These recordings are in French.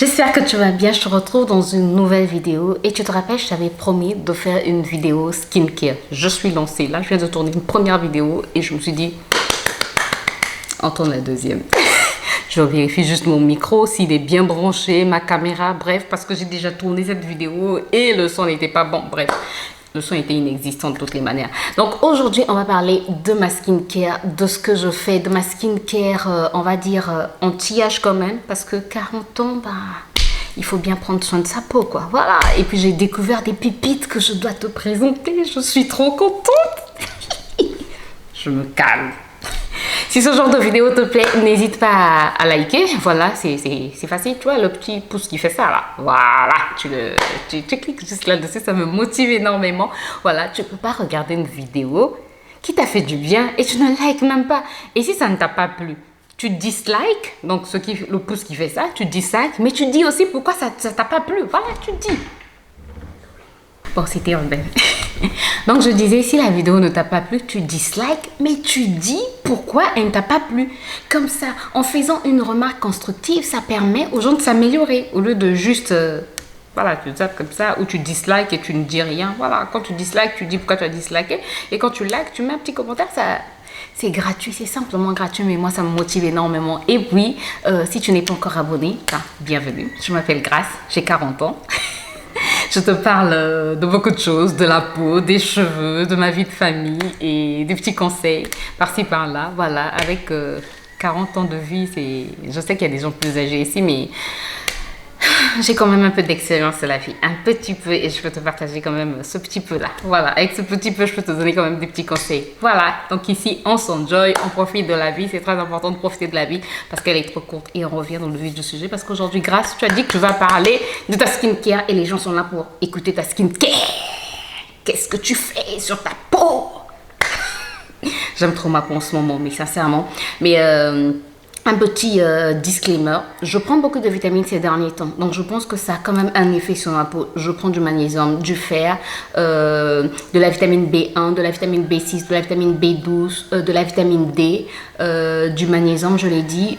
J'espère que tu vas bien, je te retrouve dans une nouvelle vidéo et tu te rappelles, je t'avais promis de faire une vidéo skincare. Je suis lancée, là je viens de tourner une première vidéo et je me suis dit, on tourne la deuxième. Je vérifie juste mon micro, s'il est bien branché, ma caméra, bref, parce que j'ai déjà tourné cette vidéo et le son n'était pas bon, bref. Le son était inexistant de toutes les manières. Donc aujourd'hui, on va parler de ma skincare, de ce que je fais, de ma skincare, on va dire anti-âge quand même, parce que 40 ans, bah, il faut bien prendre soin de sa peau, quoi. Voilà. Et puis j'ai découvert des pépites que je dois te présenter. Je suis trop contente. Je me calme. Si ce genre de vidéo te plaît, n'hésite pas à liker. Voilà, c'est facile, tu vois, le petit pouce qui fait ça là. Voilà, tu cliques juste là-dessus, ça me motive énormément. Voilà, tu peux pas regarder une vidéo qui t'a fait du bien et tu ne likes même pas. Et si ça ne t'a pas plu, tu dislikes, donc le pouce qui fait ça, tu dislikes, mais tu dis aussi pourquoi ça t'a pas plu. Voilà, tu dis. Bon, c'était urbain. Donc, je disais, si la vidéo ne t'a pas plu, tu dislikes, mais tu dis pourquoi elle ne t'a pas plu. Comme ça, en faisant une remarque constructive, ça permet aux gens de s'améliorer. Au lieu de juste, voilà, tu tapes comme ça, ou tu dislikes et tu ne dis rien. Voilà, quand tu dislikes, tu dis pourquoi tu as disliké. Et quand tu likes, tu mets un petit commentaire, ça... C'est gratuit, c'est simplement gratuit, mais moi, ça me motive énormément. Et puis, si tu n'es pas encore abonné, bienvenue. Je m'appelle Grace, j'ai 40 ans. Je te parle de beaucoup de choses, de la peau, des cheveux, de ma vie de famille et des petits conseils par-ci par-là. Voilà, avec 40 ans de vie, je sais qu'il y a des gens plus âgés ici, mais j'ai quand même un peu d'expérience de la vie, un petit peu, et je peux te partager quand même ce petit peu-là. Voilà, avec ce petit peu, je peux te donner quand même des petits conseils. Voilà, donc ici, on s'enjoy, on profite de la vie. C'est très important de profiter de la vie parce qu'elle est trop courte. Et on revient dans le vif du sujet parce qu'aujourd'hui, Grace, tu as dit que tu vas parler de ta skincare et les gens sont là pour écouter ta skincare. Qu'est-ce que tu fais sur ta peau? J'aime trop ma peau en ce moment, mais sincèrement. Mais... un petit disclaimer, je prends beaucoup de vitamines ces derniers temps, donc je pense que ça a quand même un effet sur ma peau. Je prends du magnésium, du fer, de la vitamine B1, de la vitamine B6, de la vitamine B12, de la vitamine D, du magnésium, je l'ai dit.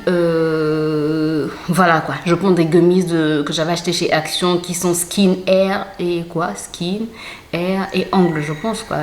Voilà quoi, je prends des gummies que j'avais acheté chez Action qui sont Skin Air et quoi, Skin Air et Angle, je pense quoi.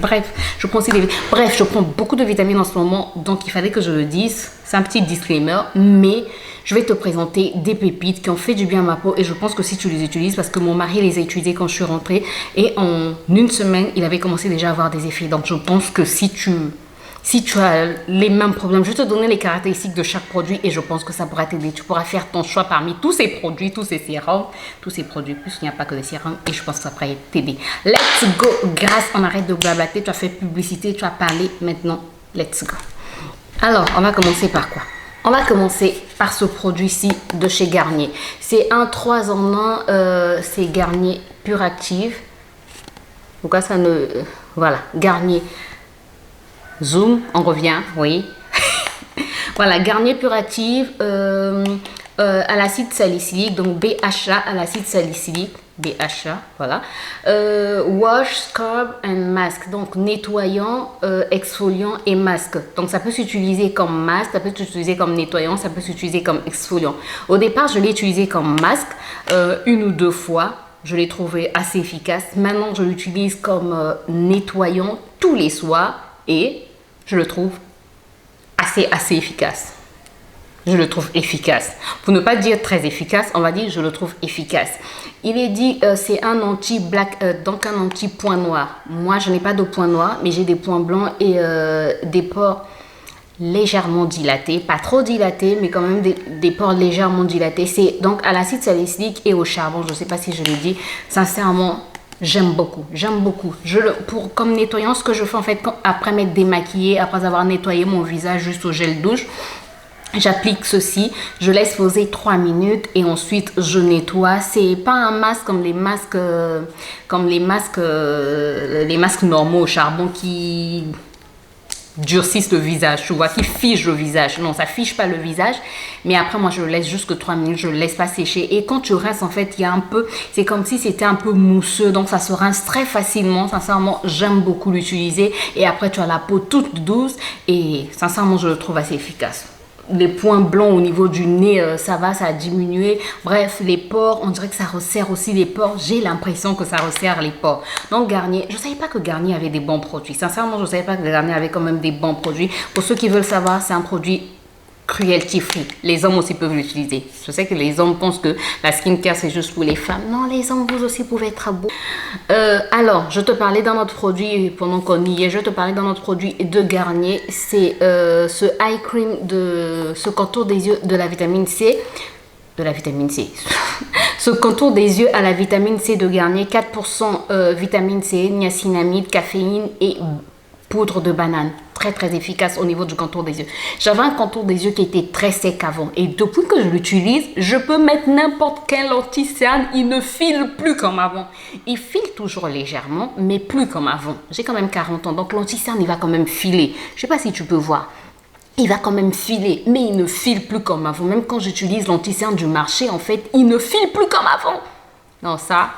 Bref, je prends aussi bref, je prends beaucoup de vitamines en ce moment, donc il fallait que je le dise. C'est un petit disclaimer, mais je vais te présenter des pépites qui ont fait du bien à ma peau et je pense que si tu les utilises, parce que mon mari les a utilisées quand je suis rentrée et en une semaine, il avait commencé déjà à avoir des effets. Donc je pense que si tu as les mêmes problèmes, je vais te donner les caractéristiques de chaque produit et je pense que ça pourra t'aider. Tu pourras faire ton choix parmi tous ces produits, tous ces sérums, tous ces produits. Plus il n'y a pas que des sérums et je pense que ça pourra t'aider. Let's go, Grace, on arrête de blablater. Tu as fait publicité, tu as parlé. Maintenant, let's go. Alors, on va commencer par quoi? On va commencer par ce produit-ci de chez Garnier. C'est un 3 en 1, c'est Garnier Pure Active. Pourquoi ça ne... Voilà, Garnier... Zoom, on revient, oui. Voilà, Garnier Pure Active à l'acide salicylique, donc BHA à l'acide salicylique, BHA, voilà. Wash, scrub and mask, donc nettoyant, exfoliant et masque. Donc ça peut s'utiliser comme masque, ça peut s'utiliser comme nettoyant, ça peut s'utiliser comme exfoliant. Au départ, je l'ai utilisé comme masque une ou deux fois. Je l'ai trouvé assez efficace. Maintenant, je l'utilise comme nettoyant tous les soirs et je le trouve assez efficace. Je le trouve efficace. Pour ne pas dire très efficace, on va dire je le trouve efficace. Il est dit c'est un anti-black, donc un anti-point noir. Moi, je n'ai pas de point noir, mais j'ai des points blancs et des pores légèrement dilatés. Pas trop dilatés, mais quand même des pores légèrement dilatés. C'est donc à l'acide salicylique et au charbon. Je ne sais pas si je l'ai dit. Sincèrement, j'aime beaucoup. Comme nettoyant, ce que je fais en fait après m'être démaquillée, après avoir nettoyé mon visage juste au gel douche, j'applique ceci, je laisse poser 3 minutes et ensuite je nettoie. C'est pas un masque comme les masques normaux au charbon qui durcissent le visage, tu vois, qui fige le visage. Non, ça fiche pas le visage, mais après moi je le laisse jusque 3 minutes, je le laisse pas sécher et quand tu rinces en fait il y a un peu, c'est comme si c'était un peu mousseux, donc ça se rince très facilement. Sincèrement, j'aime beaucoup l'utiliser et après tu as la peau toute douce et sincèrement je le trouve assez efficace. les points blancs au niveau du nez, ça a diminué. Bref, les pores, on dirait que ça resserre aussi les pores. J'ai l'impression que ça resserre les pores. Donc Garnier, je ne savais pas que Garnier avait des bons produits. Sincèrement, je ne savais pas que Garnier avait quand même des bons produits. Pour ceux qui veulent savoir, c'est un produit cruelty free. Les hommes aussi peuvent l'utiliser. Je sais que les hommes pensent que la skincare c'est juste pour les femmes. Non, les hommes, vous aussi pouvez être beaux. Alors, je te parlais d'un autre produit pendant qu'on y est. Je te parlais d'un autre produit de Garnier. C'est ce eye cream de ce contour des yeux de la vitamine C. De la vitamine C. Ce contour des yeux à la vitamine C de Garnier. 4% vitamine C, niacinamide, caféine et poudre de banane. Très très efficace au niveau du contour des yeux. J'avais un contour des yeux qui était très sec avant. Et depuis que je l'utilise, je peux mettre n'importe quel anti-cerne. Il ne file plus comme avant. Il file toujours légèrement, mais plus comme avant. J'ai quand même 40 ans, donc l'anti-cerne, il va quand même filer. Je ne sais pas si tu peux voir. Il va quand même filer, mais il ne file plus comme avant. Même quand j'utilise l'anti-cerne du marché, en fait, il ne file plus comme avant. Non, ça,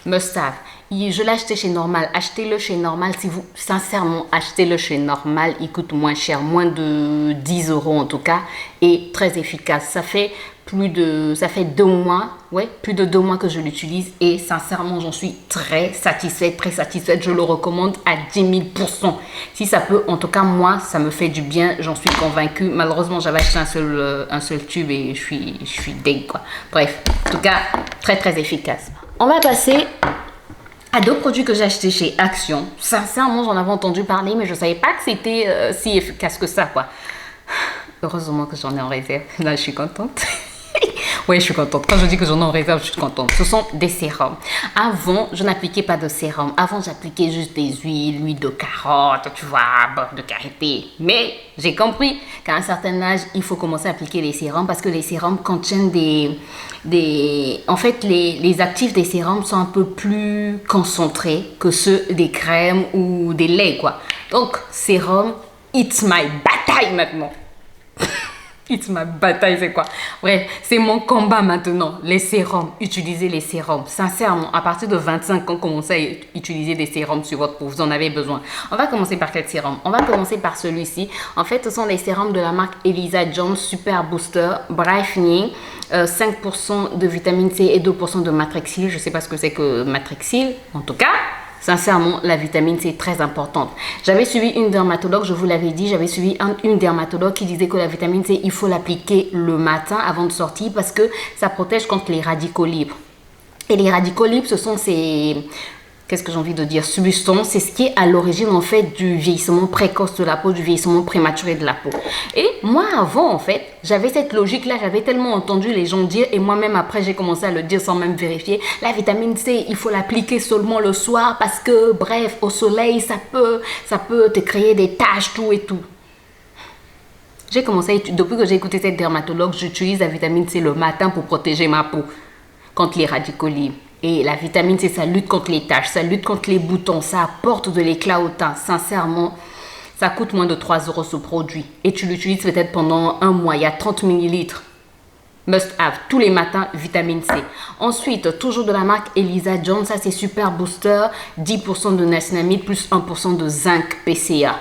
must have. Je l'ai acheté chez Normal. Achetez-le chez Normal. Si vous, sincèrement, achetez-le chez Normal. Il coûte moins cher, moins de 10 € en tout cas. Et très efficace. Ça fait plus de 2 mois. Ouais, plus de 2 mois que je l'utilise. Et sincèrement, j'en suis très satisfaite, très satisfaite. Je le recommande à 10 000%. Si ça peut, en tout cas, moi, ça me fait du bien. J'en suis convaincue. Malheureusement, j'avais acheté un seul tube et je suis deg, quoi. Bref, en tout cas, très, très efficace. On va passer à 2 produits que j'ai achetés chez Action. Sincèrement, j'en avais entendu parler, mais je ne savais pas que c'était si efficace que ça, quoi. Heureusement que j'en ai en réserve. Là, je suis contente. Oui, je suis contente. Quand je dis que j'en ai en réserve, je suis contente. Ce sont des sérums. Avant, je n'appliquais pas de sérum. Avant, j'appliquais juste des huiles, l'huile de carotte, tu vois, beurre de karité. Mais j'ai compris qu'à un certain âge, il faut commencer à appliquer les sérums parce que les sérums contiennent En fait, les actifs des sérums sont un peu plus concentrés que ceux des crèmes ou des laits, quoi. Donc, sérum, it's my bataille maintenant. It's ma bataille, c'est quoi? Bref, c'est mon combat maintenant. Les sérums, utilisez les sérums. Sincèrement, à partir de 25 ans, commencez à utiliser des sérums sur votre peau. Vous en avez besoin. On va commencer par quel sérum? On va commencer par celui-ci. En fait, ce sont les sérums de la marque Elisa Jones Super Booster Brightening. 5% de vitamine C et 2% de matrixyl. Je ne sais pas ce que c'est que matrixyl. En tout cas, sincèrement, la vitamine C est très importante. J'avais suivi une dermatologue, je vous l'avais dit, j'avais suivi une dermatologue qui disait que la vitamine C, il faut l'appliquer le matin avant de sortir parce que ça protège contre les radicaux libres. Et les radicaux libres, ce sont ces... Qu'est-ce que j'ai envie de dire? Substance, c'est ce qui est à l'origine en fait du vieillissement précoce de la peau, du vieillissement prématuré de la peau. Et moi avant en fait, j'avais cette logique-là, j'avais tellement entendu les gens dire et moi-même après j'ai commencé à le dire sans même vérifier. La vitamine C, il faut l'appliquer seulement le soir parce que bref, au soleil, ça peut te créer des taches, tout et tout. J'ai commencé, depuis que j'ai écouté cette dermatologue, j'utilise la vitamine C le matin pour protéger ma peau contre les radicaux libres. Et la vitamine C, ça lutte contre les taches, ça lutte contre les boutons, ça apporte de l'éclat au teint. Sincèrement, ça coûte moins de 3 € ce produit. Et tu l'utilises peut-être pendant un mois. Il y a 30 ml. Must have. Tous les matins, vitamine C. Ensuite, toujours de la marque Elisa Jones, ça c'est Super Booster. 10% de niacinamide plus 1% de zinc PCA.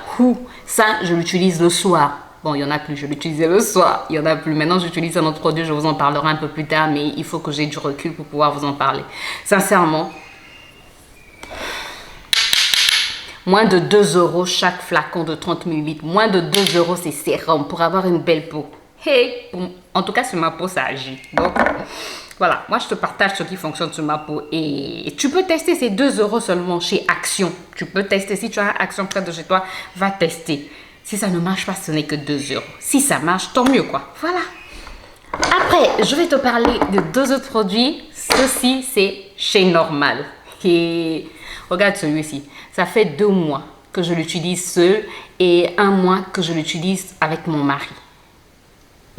Ça, je l'utilise le soir. Bon, il n'y en a plus, je l'utilisais le soir. Il n'y en a plus. Maintenant, j'utilise un autre produit, je vous en parlerai un peu plus tard, mais il faut que j'ai du recul pour pouvoir vous en parler. Sincèrement, moins de 2 € chaque flacon de 30 ml. Moins de 2 € c'est sérum pour avoir une belle peau. Hey, en tout cas, sur ma peau, ça agit. Donc, voilà, moi, je te partage ce qui fonctionne sur ma peau. Et tu peux tester ces 2 € seulement chez Action. Tu peux tester. Si tu as Action près de chez toi, va tester. Si ça ne marche pas, ce n'est que 2 €. Si ça marche, tant mieux, quoi. Voilà. Après, je vais te parler de 2 autres produits. Ceci, c'est chez Normal. Et regarde celui-ci. Ça fait 2 mois que je l'utilise seul et 1 mois que je l'utilise avec mon mari.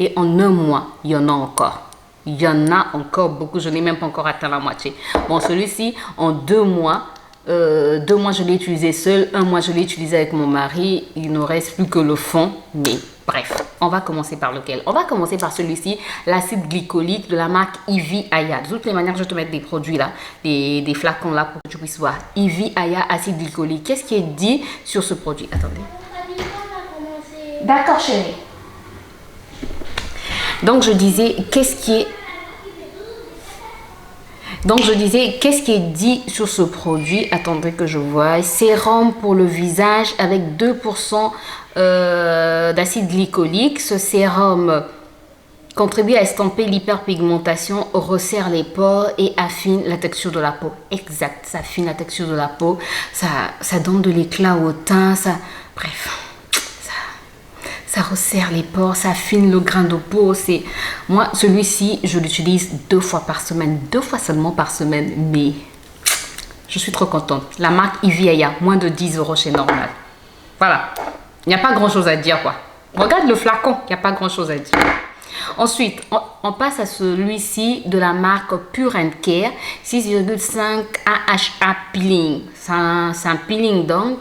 Et en 1 mois, il y en a encore. Il y en a encore beaucoup. Je n'ai même pas encore atteint la moitié. Bon, celui-ci, en 2 mois... 2 mois je l'ai utilisé seul, 1 mois je l'ai utilisé avec mon mari. Il ne reste plus que le fond, mais bref, on va commencer par lequel? On va commencer par celui-ci, l'acide glycolique de la marque Ivy Aya. De toutes les manières, je vais te mettre des produits là, des flacons là pour que tu puisses voir. Ivy Aya acide glycolique. Qu'est-ce qui est dit sur ce produit? Attendez. D'accord chérie. Donc je disais, qu'est-ce qui est dit sur ce produit? Attendez que je vois. Sérum pour le visage avec 2% d'acide glycolique. Ce sérum contribue à estomper l'hyperpigmentation, resserre les pores et affine la texture de la peau. Exact, ça affine la texture de la peau. Ça donne de l'éclat au teint. Bref. Ça resserre les pores, ça affine le grain de peau. Moi, celui-ci, je l'utilise 2 fois par semaine. 2 fois seulement par semaine, mais je suis trop contente. La marque Iviaya, moins de 10 € chez Normal. Voilà, il n'y a pas grand-chose à dire, quoi. Regarde le flacon, il n'y a pas grand-chose à dire. Ensuite, on passe à celui-ci de la marque Pure & Care, 6,5 AHA peeling. C'est un peeling donc.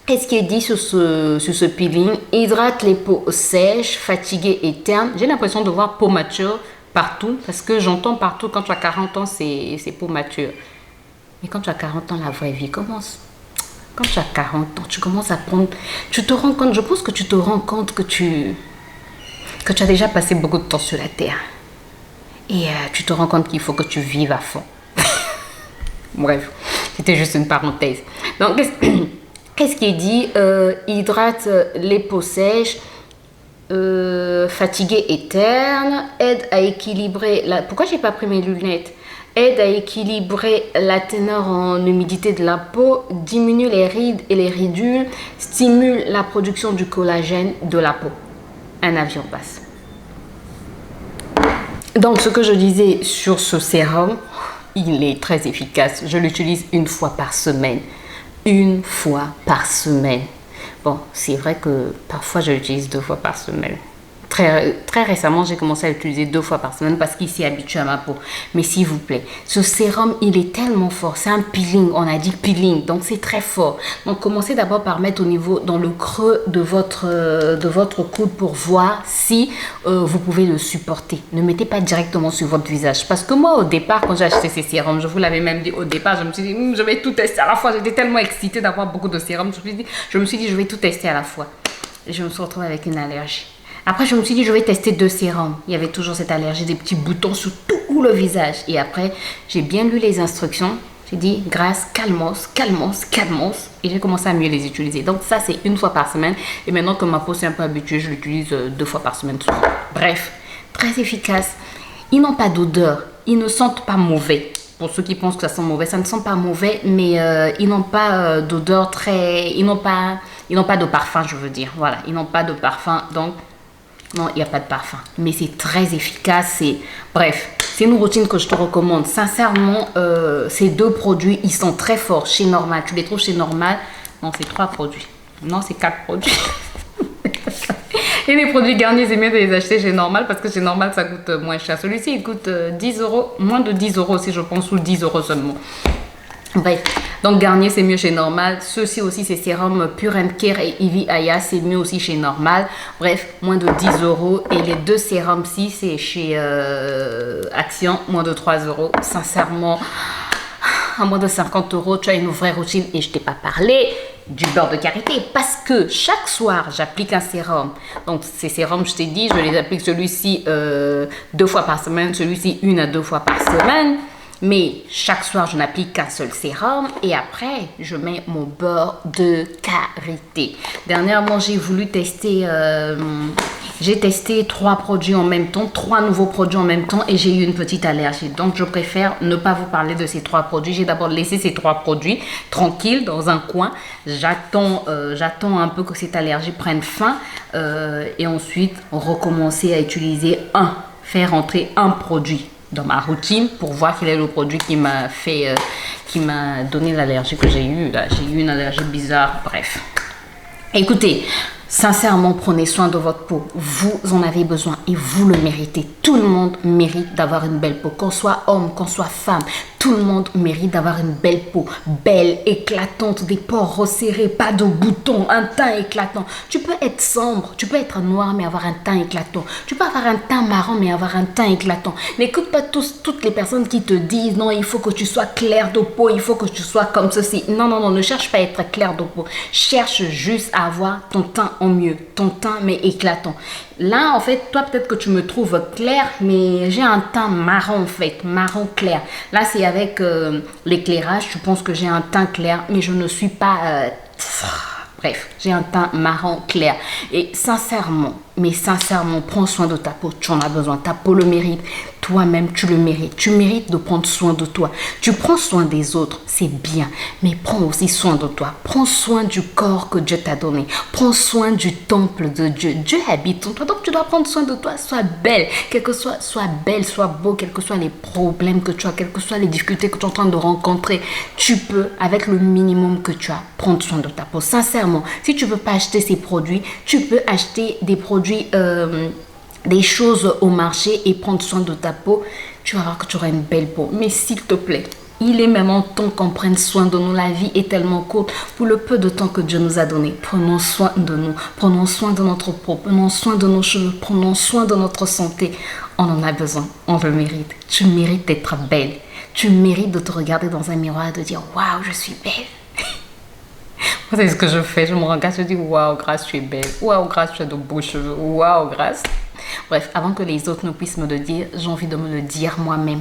Qu'est-ce qui est dit sur ce peeling? Hydrate les peaux sèches, fatiguées et ternes. J'ai l'impression de voir peau mature partout parce que j'entends partout quand tu as 40 ans, c'est peau mature. Mais quand tu as 40 ans, la vraie vie commence. Quand tu as 40 ans, tu commences à prendre... Tu te rends compte, je pense que tu te rends compte que tu as déjà passé beaucoup de temps sur la terre. Et tu te rends compte qu'il faut que tu vives à fond. Bref, c'était juste une parenthèse. Donc, qu'est-ce qui est dit? Hydrate les peaux sèches, fatiguées et ternes, aide à équilibrer la... Pourquoi j'ai pas pris mes lunettes? Aide à équilibrer la teneur en humidité de la peau, diminue les rides et les ridules, stimule la production du collagène de la peau. Un avion passe. Donc, ce que je disais sur ce sérum, il est très efficace. Je l'utilise 1 fois par semaine. 1 fois par semaine. Bon, c'est vrai que parfois je l'utilise 2 fois par semaine. Très récemment, j'ai commencé à l'utiliser 2 fois par semaine parce qu'il s'est habitué à ma peau. Mais s'il vous plaît, ce sérum, il est tellement fort. C'est un peeling, on a dit peeling, donc c'est très fort. Donc, commencez d'abord par mettre au niveau, dans le creux de votre coude pour voir si vous pouvez le supporter. Ne mettez pas directement sur votre visage. Parce que moi, au départ, quand j'ai acheté ces sérums, je vous l'avais même dit au départ, je me suis dit, je vais tout tester à la fois. J'étais tellement excitée d'avoir beaucoup de sérums. Je me suis dit, je vais tout tester à la fois. Et je me suis retrouvée avec une allergie. Après, je me suis dit, je vais tester 2 sérums. Il y avait toujours cette allergie, des petits boutons sur tout le visage. Et après, j'ai bien lu les instructions. J'ai dit, grâce, calmos, calmos, calmos. Et j'ai commencé à mieux les utiliser. Donc ça, c'est 1 fois par semaine. Et maintenant que ma peau s'est un peu habituée, je l'utilise 2 fois par semaine souvent. Bref, très efficace. Ils n'ont pas d'odeur. Ils ne sentent pas mauvais. Pour ceux qui pensent que ça sent mauvais, ça ne sent pas mauvais. Mais ils n'ont pas d'odeur très... Ils n'ont pas de parfum, je veux dire. Voilà, ils n'ont pas de parfum. Donc... Non, il n'y a pas de parfum, mais c'est très efficace. Bref, c'est une routine que je te recommande. Sincèrement, ces 2 produits, ils sont très forts chez Normal. Tu les trouves chez Normal. Non, c'est 3 produits. Non, c'est 4 produits. Et les produits Garnier, c'est mieux de les acheter chez Normal parce que chez Normal, ça coûte moins cher. Celui-ci, il coûte 10 €, moins de 10 € si je pense, ou 10 € seulement. Bref, donc Garnier c'est mieux chez Normal. Ceux-ci aussi c'est sérum Pure & Care et Iviaya, c'est mieux aussi chez Normal. Bref, moins de 10 €. Et les 2 sérums-ci c'est chez Action, moins de 3 €. Sincèrement, à moins de 50 €, tu as une vraie routine. Et je t'ai pas parlé du beurre de karité parce que chaque soir j'applique un sérum. Donc ces sérums, je t'ai dit, je les applique celui-ci 2 fois par semaine, celui-ci 1 à 2 fois par semaine. Mais chaque soir, je n'applique qu'un seul sérum et après, je mets mon beurre de karité. Dernièrement, j'ai voulu tester, j'ai testé 3 produits en même temps, 3 nouveaux produits en même temps et j'ai eu une petite allergie. Donc, je préfère ne pas vous parler de ces 3 produits. J'ai d'abord laissé ces 3 produits tranquilles dans un coin. J'attends un peu que cette allergie prenne fin et ensuite recommencer à utiliser faire entrer un produit dans ma routine pour voir quel est le produit qui m'a donné l'allergie que j'ai eue. J'ai eu une allergie bizarre, bref. Écoutez, sincèrement, prenez soin de votre peau. Vous en avez besoin et vous le méritez. Tout le monde mérite d'avoir une belle peau. Qu'on soit homme, qu'on soit femme, tout le monde mérite d'avoir une belle peau. Belle, éclatante, des pores resserrés, pas de boutons, un teint éclatant. Tu peux être sombre, tu peux être noir mais avoir un teint éclatant. Tu peux avoir un teint marron mais avoir un teint éclatant. N'écoute pas toutes les personnes qui te disent non, il faut que tu sois clair de peau, il faut que tu sois comme ceci. Non, non, non, ne cherche pas à être clair de peau. Cherche juste à avoir ton teint en mieux, ton teint mais éclatant. Là, en fait, toi, peut-être que tu me trouves clair, mais j'ai un teint marron, en fait, marron clair. Là, c'est avec l'éclairage, tu penses que j'ai un teint clair, mais je ne suis pas... bref, j'ai un teint marron clair. Et sincèrement, mais sincèrement, prends soin de ta peau. Tu en as besoin. Ta peau le mérite. Toi-même, tu le mérites. Tu mérites de prendre soin de toi. Tu prends soin des autres, c'est bien. Mais prends aussi soin de toi. Prends soin du corps que Dieu t'a donné. Prends soin du temple de Dieu. Dieu habite en toi. Donc, tu dois prendre soin de toi. Sois belle. Quel que soit, sois belle, sois beau. Quels que soient les problèmes que tu as, quelles que soient les difficultés que tu es en train de rencontrer, tu peux, avec le minimum que tu as, prendre soin de ta peau. Sincèrement, si tu ne veux pas acheter ces produits, tu peux acheter des produits... des choses au marché et prendre soin de ta peau, tu vas voir que tu auras une belle peau. Mais s'il te plaît, il est même en temps qu'on prenne soin de nous. La vie est tellement courte pour le peu de temps que Dieu nous a donné. Prenons soin de nous, prenons soin de notre peau, prenons soin de nos cheveux, prenons soin de notre santé. On en a besoin, on le mérite. Tu mérites d'être belle. Tu mérites de te regarder dans un miroir et de dire « Waouh, je suis belle ». Moi, c'est ce que je fais. Je me regarde, je dis « Waouh, Grâce, tu es belle. Waouh, Grâce, tu as de beaux cheveux. Waouh, Grâce. » Bref, avant que les autres ne puissent me le dire, j'ai envie de me le dire moi-même.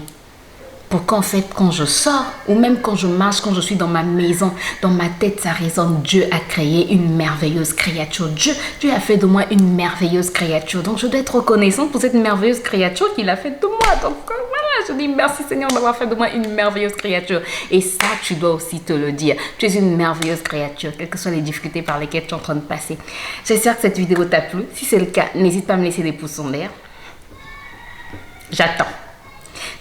Pour qu'en fait, quand je sors, ou même quand je marche, quand je suis dans ma maison, dans ma tête, ça résonne. Dieu a créé une merveilleuse créature. Dieu a fait de moi une merveilleuse créature. Donc, je dois être reconnaissante pour cette merveilleuse créature qu'il a faite de moi. Donc, voilà, je dis merci Seigneur d'avoir fait de moi une merveilleuse créature. Et ça, tu dois aussi te le dire. Tu es une merveilleuse créature, quelles que soient les difficultés par lesquelles tu es en train de passer. J'espère que cette vidéo t'a plu. Si c'est le cas, n'hésite pas à me laisser des pouces en l'air. J'attends.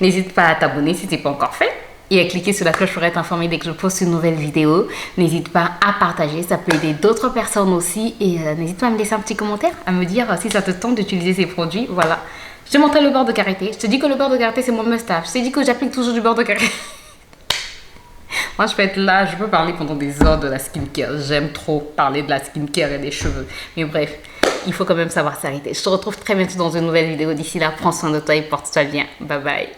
N'hésite pas à t'abonner si ce n'est pas encore fait et à cliquer sur la cloche pour être informé dès que je poste une nouvelle vidéo. N'hésite pas à partager, ça peut aider d'autres personnes aussi. Et n'hésite pas à me laisser un petit commentaire, à me dire si ça te tente d'utiliser ces produits. Voilà. Je te montrais le beurre de karité. Je te dis que le beurre de karité, c'est mon must-have. Je t'ai dit que j'applique toujours du beurre de karité. Moi, je peux être là, je peux parler pendant des heures de la skincare. J'aime trop parler de la skincare et des cheveux. Mais bref, il faut quand même savoir s'arrêter. Je te retrouve très bientôt dans une nouvelle vidéo. D'ici là, prends soin de toi et porte-toi bien. Bye bye.